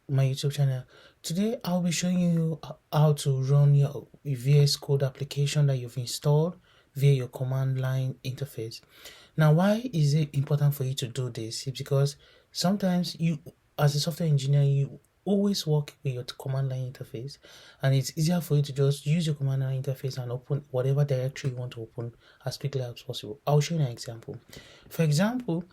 my YouTube channel. Today I'll be showing you how to run your VS Code application that you've installed via your command line interface. Now, why is it important for you to do this? It's because sometimes you, as a software engineer, you always work with your command line interface, and it's easier for you to just use your command line interface and open whatever directory you want to open as quickly as possible. I'll show you an example. For example,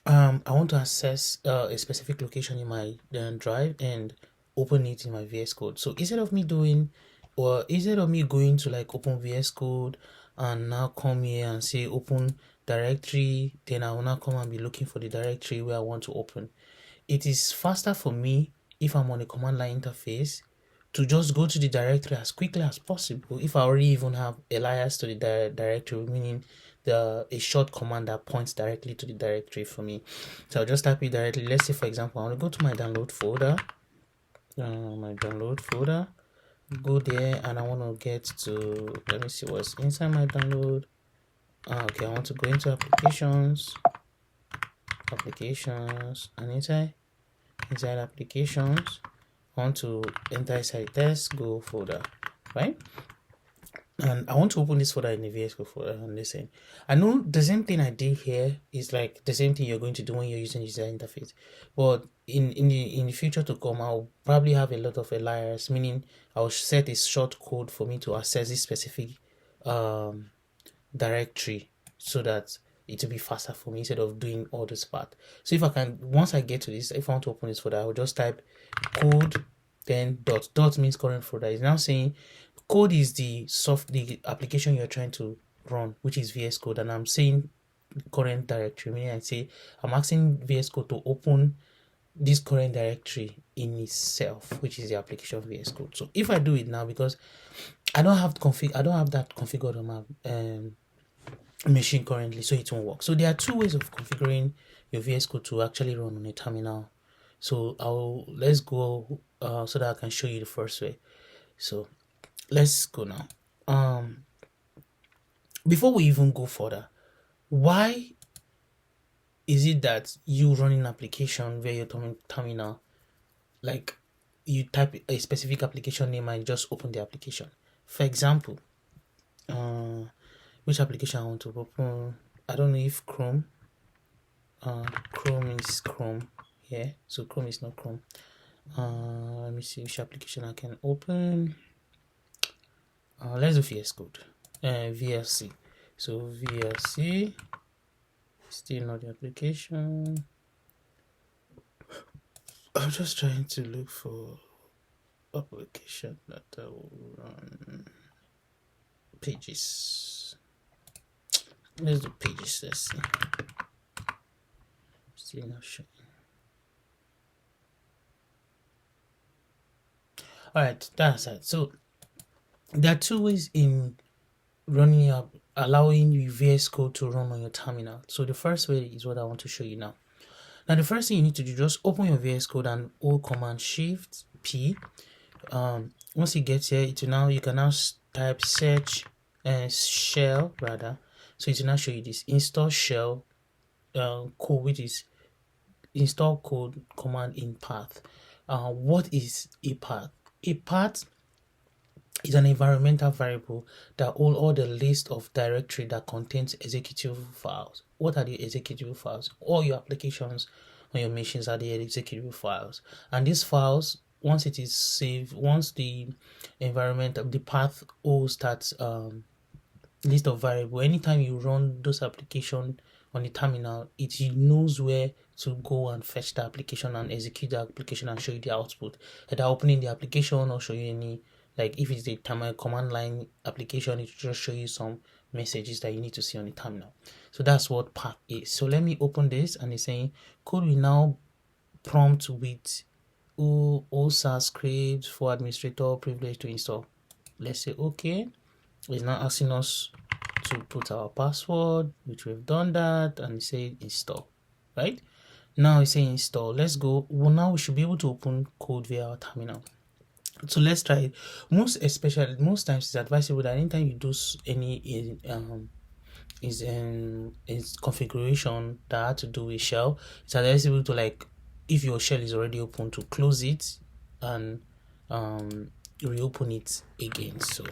I want to access a specific location in my drive and open it in my VS Code. So instead of me going to like Open VS Code and now come here and say open directory, then I will now come and be looking for the directory where I want to open. It is faster for me if I'm on a command line interface to just go to the directory as quickly as possible if I already even have alias to the directory, meaning a short command that points directly to the directory for me. So I'll just type it directly. Let's say, for example, I want to go to my download folder. Go there, and I want to get to, let me see what's inside my download. Okay, I want to go into applications, and inside applications, I want to enter inside test go folder, right? And I want to open this folder in the VS Code folder. And listen, I know the same thing I did here is like the same thing you're going to do when you're using user interface, but in the future to come, I'll probably have a lot of alias, meaning I'll set a short code for me to access this specific directory so that it will be faster for me instead of doing all this part. So if I can, once I get to this, if I want to open this folder, I will just type code, then dot means current folder. It's now saying code is the application you're trying to run, which is VS Code, and I'm saying current directory, meaning I say I'm asking VS Code to open this current directory in itself, which is the application VS Code. So if I do it now, because I don't have that configured on my machine currently, so it won't work. So there are two ways of configuring your VS Code to actually run on a terminal. So let's go so that I can show you the first way. So let's go now. Before we even go further, why is it that you run an application via your terminal, like you type a specific application name and just open the application? For example, which application I want to open? I don't know if Chrome is Chrome here, so Chrome is not Chrome. Let me see which application I can open. Let's do VS Code, VLC. So VLC, still not the application. I'm just trying to look for application that will run pages. Let's do pages. Let's see. Still not showing. All right, that's it. So there are two ways in running up, allowing you VS Code to run on your terminal. So the first way is what I want to show you now. Now the first thing you need to do, just open your VS Code and hold Command Shift P. Once you get here, you can now type search shell rather. So it will now show you this install shell code, which is install code command in path. What is a path? A path is an environmental variable that holds all the list of directory that contains executable files. What are the executable files? All your applications on your machines are the executable files, and these files, once it is saved, once the environment of the path holds that list of variable, anytime you run those applications on the terminal, it knows where to go and fetch the application and execute the application and show you the output, either opening the application or show you any, like if it's the command line application, it will just show you some messages that you need to see on the terminal. So that's what path is. So let me open this, and it's saying code will now prompt with OSA script for administrator privilege to install. Let's say okay. It's now asking us to put our password, which we've done that, and it says install. Right now it's saying install. Let's go. Well, now we should be able to open code via our terminal. So let's try it. Most times it's advisable that anytime you do any configuration that had to do with shell, it's advisable to like if your shell is already open, to close it and reopen it again. So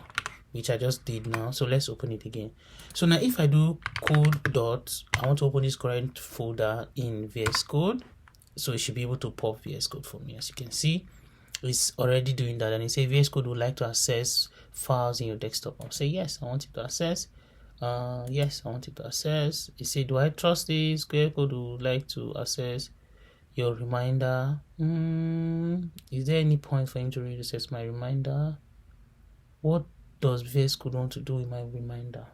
which I just did now. So let's open it again. So now if I do code dot, I want to open this current folder in VS Code, so it should be able to pop VS Code for me. As you can see, it's already doing that, and it says VS Code would like to access files in your desktop. I'll say yes, I want it to access. Yes, I want it to access. It said, do I trust this? VS Code would like to access your reminder. Is there any point for him to really access my reminder? What does VS Code want to do with my reminder?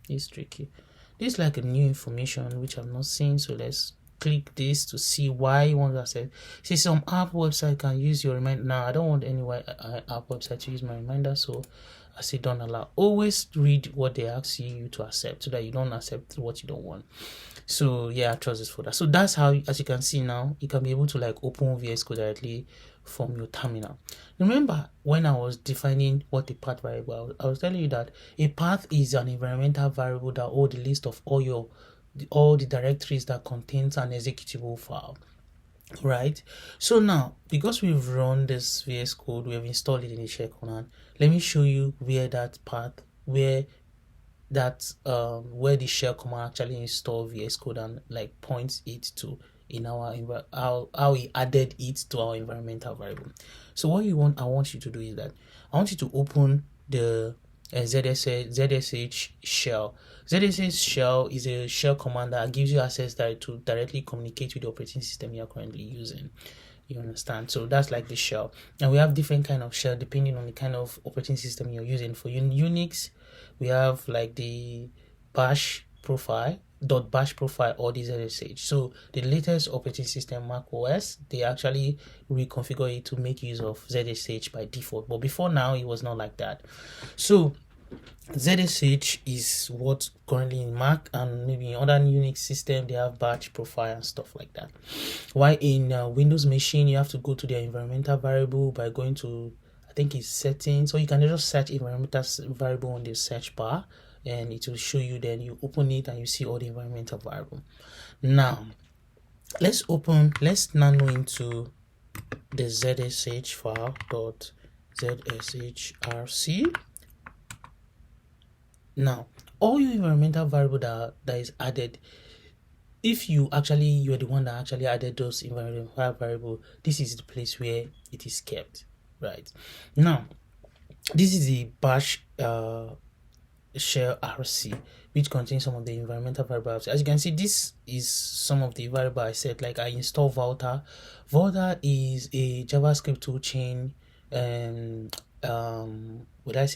It's tricky. This is like a new information which I've not seen, so let's click this to see why you want to access. See, some app website can use your reminder. Now I don't want any app website to use my reminder, so I say don't allow. Always read what they ask you to accept, so that you don't accept what you don't want. So yeah, I trust this folder. So that's how, as you can see now, you can be able to like open VS Code directly from your terminal. Remember when I was defining what a path variable, I was telling you that a path is an environmental variable that holds the list of all the directories that contains an executable file, right? So now, because we've run this VS Code, we have installed it in the shell command. Let me show you where that path, where the shell command actually install VS Code and like points it to in our how we added it to our environmental variable. So what I want you to do is that I want you to open the ZSH shell. ZSH shell is a shell command that gives you access to directly communicate with the operating system you are currently using. You understand? So that's like the shell, and we have different kind of shell depending on the kind of operating system you're using. For Unix, we have like the bash profile, .bash profile, or the ZSH. So the latest operating system, Mac OS, they actually reconfigure it to make use of ZSH by default, but before now it was not like that. So ZSH is what currently in Mac, and maybe in other Unix system they have batch profile and stuff like that. While in Windows machine, you have to go to their environmental variable by going to, I think it's settings, or you can just search environmental variable on the search bar and it will show you. Then you open it and you see all the environmental variable. Now let's nano into the ZSH file .zshrc. Now, all your environmental variable that is added, if you're the one that actually added those environmental variable, this is the place where it is kept, right? Now, this is the bash shell RC, which contains some of the environmental variables. As you can see, this is some of the variable I set. Like I install Volta. Volta is a JavaScript toolchain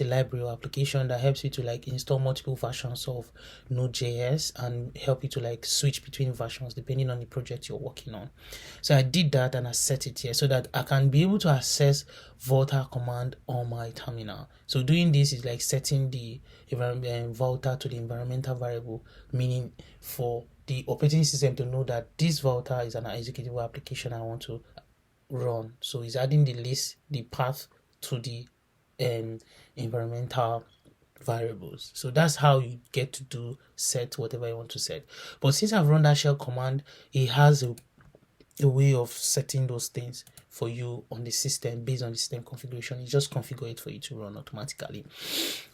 library or application that helps you to like install multiple versions of Node.js and help you to like switch between versions depending on the project you're working on. So I did that and I set it here so that I can be able to access Volta command on my terminal. So doing this is like setting the Volta to the environmental variable, meaning for the operating system to know that this Volta is an executable application I want to run. So it's adding the path to the environmental variables. So that's how you get to set whatever you want to set. But since I've run that shell command, it has a way of setting those things for you on the system based on the system configuration. You just configure it for you to run automatically.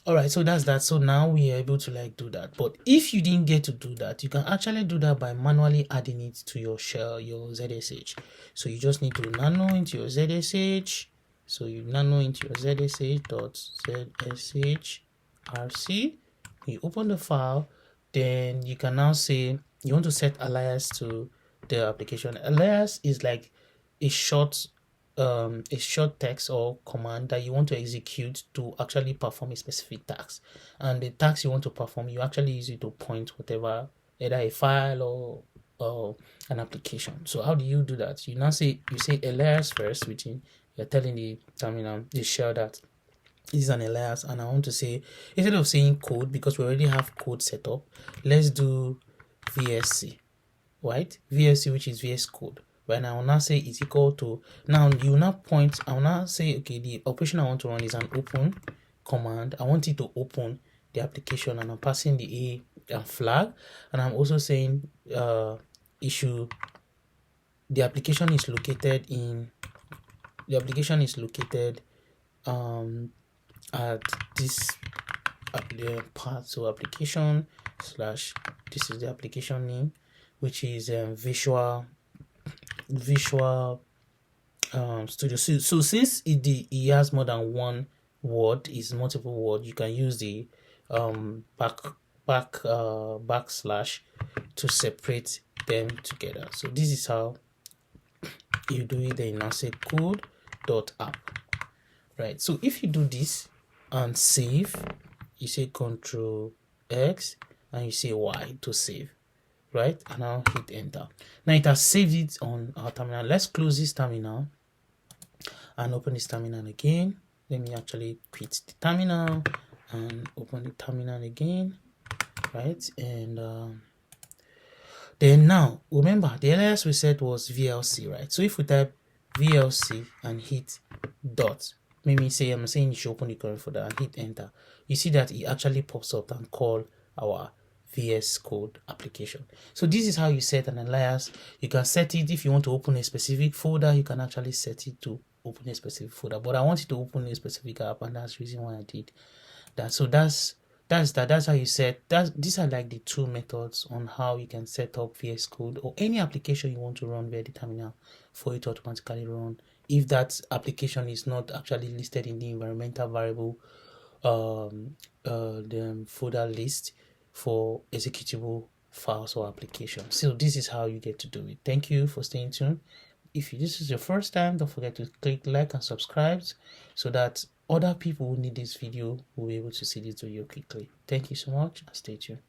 All right, so that's that. So now we are able to like do that. But if you didn't get to do that, you can actually do that by manually adding it to your shell, your ZSH. So you just need to nano into your ZSH. So you nano into your ZSH.zshrc. You open the file, then you can now say you want to set alias to the application. Alias is like a short text or command that you want to execute to actually perform a specific task. And the task you want to perform, you actually use it to point whatever, either a file or an application. So how do you do that? You say alias first, which you're telling the terminal, the shell, that this is an alias, and I want to say, instead of saying code, because we already have code set up, let's do VSC, right? VSC, which is VS Code. Right now, I will now say it's equal to, now you now point, I will now say, okay, the operation I want to run is an open command. I want it to open the application, and I'm passing the A flag, and I'm also saying issue the application is located at this path. So application slash, this is the application name, which is Visual Studio. So since it has more than one word, is multiple word, you can use the backslash to separate them together. So this is how you do it. Then now say code.app, right? So if you do this and save, you say Control X and you say Y to save, right? And now hit enter. Now it has saved it on our terminal. Let's close this terminal and open this terminal again. Let me actually quit the terminal and open the terminal again, right? And then now remember the alias we said was VLC, right? So if we type VLC and hit dot, maybe say I'm saying you should open the current folder and hit enter, you see that it actually pops up and call our VS Code application. So this is how you set an alias. You can set it if you want to open a specific folder. You can actually set it to open a specific folder, but I want it to open a specific app, and that's the reason why I did that. So that's how you set that. These are like the two methods on how you can set up VS Code or any application you want to run via the terminal for it to automatically run if that application is not actually listed in the environmental variable the folder list for executable files or applications. So this is how you get to do it. Thank you for staying tuned. If this is your first time, don't forget to click like and subscribe so that other people who need this video will be able to see this video quickly. Thank you so much and stay tuned.